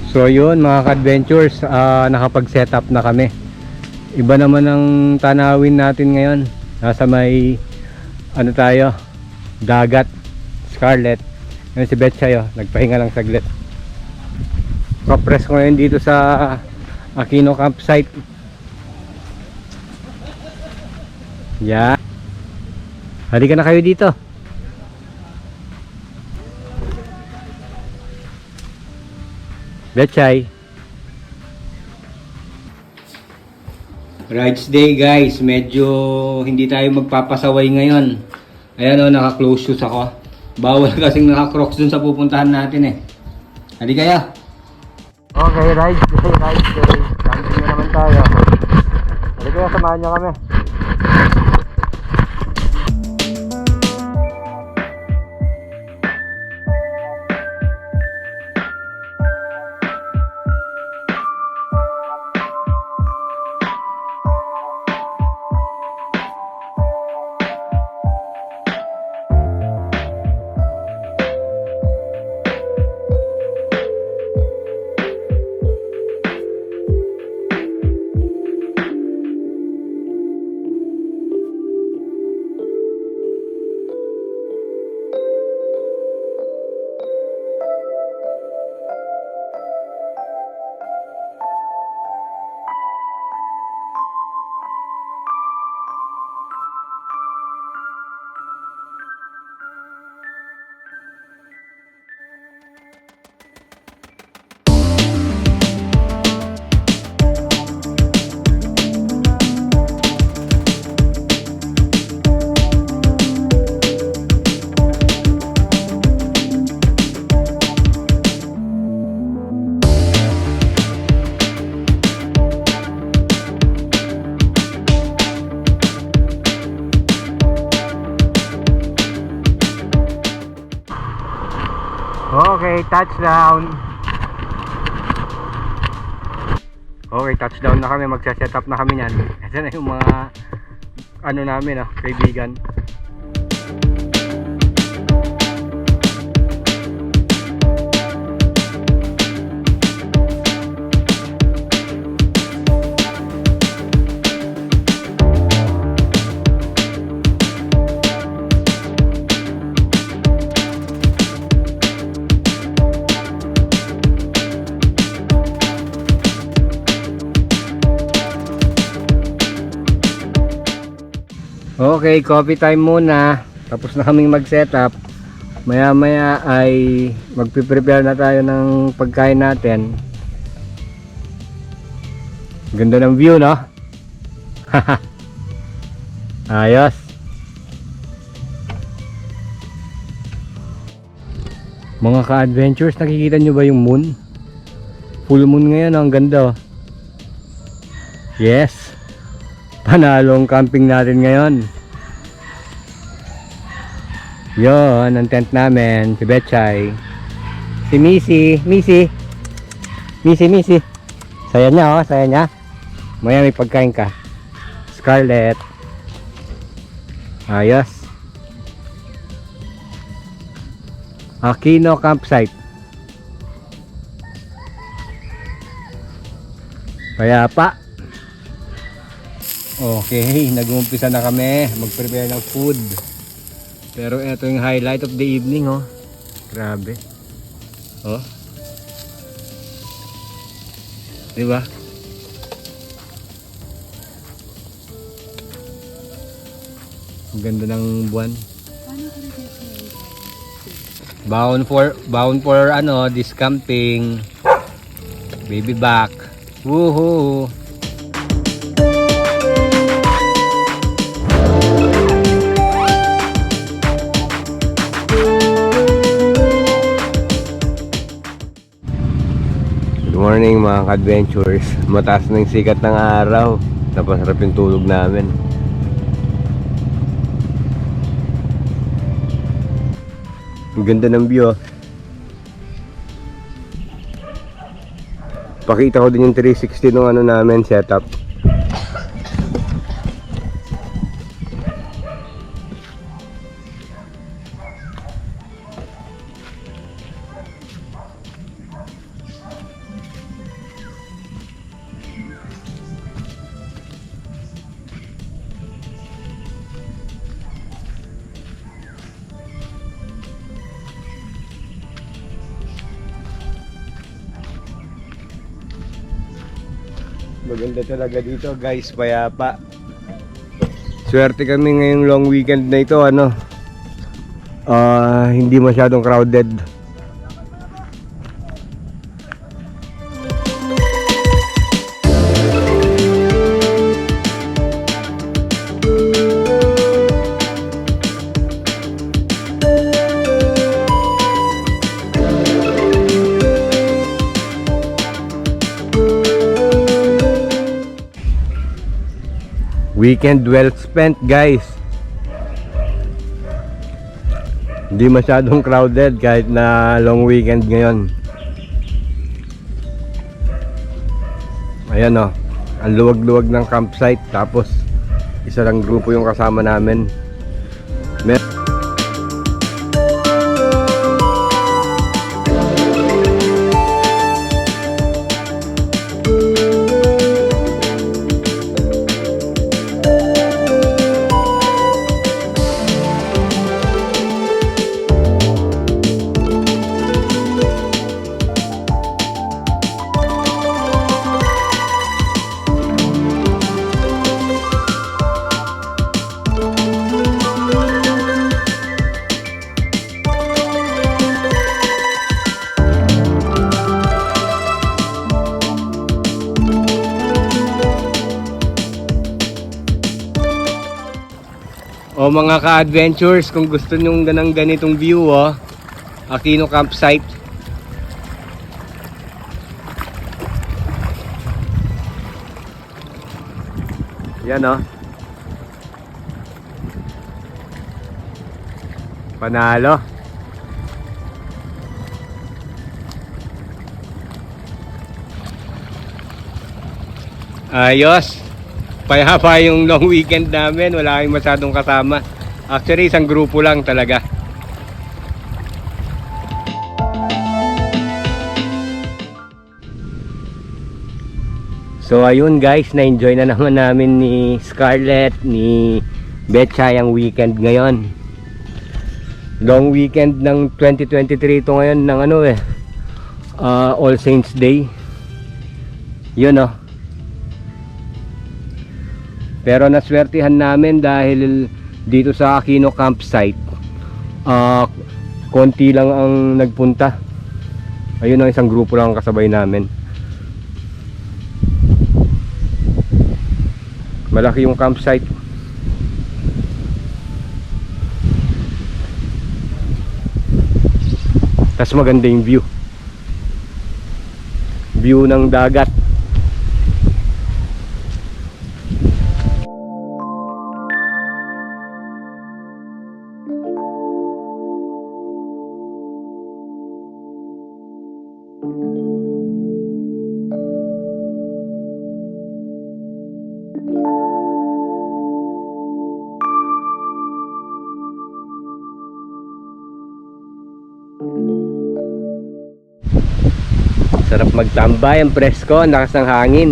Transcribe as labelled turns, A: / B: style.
A: So yun mga ka-adventures, nakapag-set up na kami. Iba naman ang tanawin natin ngayon. Nasa may ano tayo, dagat, Scarlet. Ngayon si Betchay, nagpahinga lang saglit. Papress ko ngayon dito sa Aquino campsite. Yan. Halika na kayo dito. Betchay. Rides day guys, medyo hindi tayo magpapasaway ngayon. Ayan naka-close shoes ako. Bawal kasing naka-crocs dun sa pupuntahan natin eh. Halika kayo. Okay, rides day. Camping na naman tayo. Halika kayo, samahan nyo kami. Okay, touchdown. Okay, touchdown na kami. Magsa-set up na kami niyan. Ito na yung mga ano namin, kaibigan. Okay, coffee time muna. Tapos na kaming mag-setup. Maya maya ay magpiprepare na tayo ng pagkain natin. Ganda ng view, no? Ayos. Mga ka-adventures, nakikita nyo ba yung moon? Full moon ngayon, ang ganda. Yes. Panalong camping natin ngayon. Yon, ang tent namin. Si Betchay. Si Missy. Saya niya, saya niya. Maya may pagkain ka. Scarlet. Ayos. Aquino campsite. Payapa. Okay, nag-uumpisa na kami mag-prepare ng food. Pero ito yung highlight of the evening, Grabe. Diba? Ang ganda ng buwan. Bound for this camping. Baby back. Woohoo! Good morning mga ka-adventures. Mataas na yung sikat ng araw. Napasarap yung tulog namin. Ang ganda ng view. Pakita ko din yung 360 ng namin setup. Maganda talaga dito guys, payapa. Swerte kami ngayong long weekend na ito, ano. Hindi masyadong crowded. Weekend well spent guys. Hindi masyadong crowded kahit na long weekend ngayon. Ayan o, ang luwag-luwag ng campsite. Tapos isa lang grupo yung kasama namin. O mga ka-adventures, kung gusto nyo ng ganitong view, Aquino Campsite. Yan panalo. Ayos. Payapa yung long weekend namin, wala kayong masyadong kasama. Actually, isang grupo lang talaga. So ayun guys, na-enjoy na naman namin ni Scarlett, ni Betcha yung weekend ngayon. Long weekend ng 2023 ito ngayon ng All Saints Day. Yun Pero naswertihan namin dahil dito sa Aquino Campsite, konti lang ang nagpunta. Ayun ang isang grupo lang ang kasabay namin. Malaki yung campsite. Tas maganda yung view. View ng dagat. Sarap magtambay, ang presko, ang lakas ng hangin.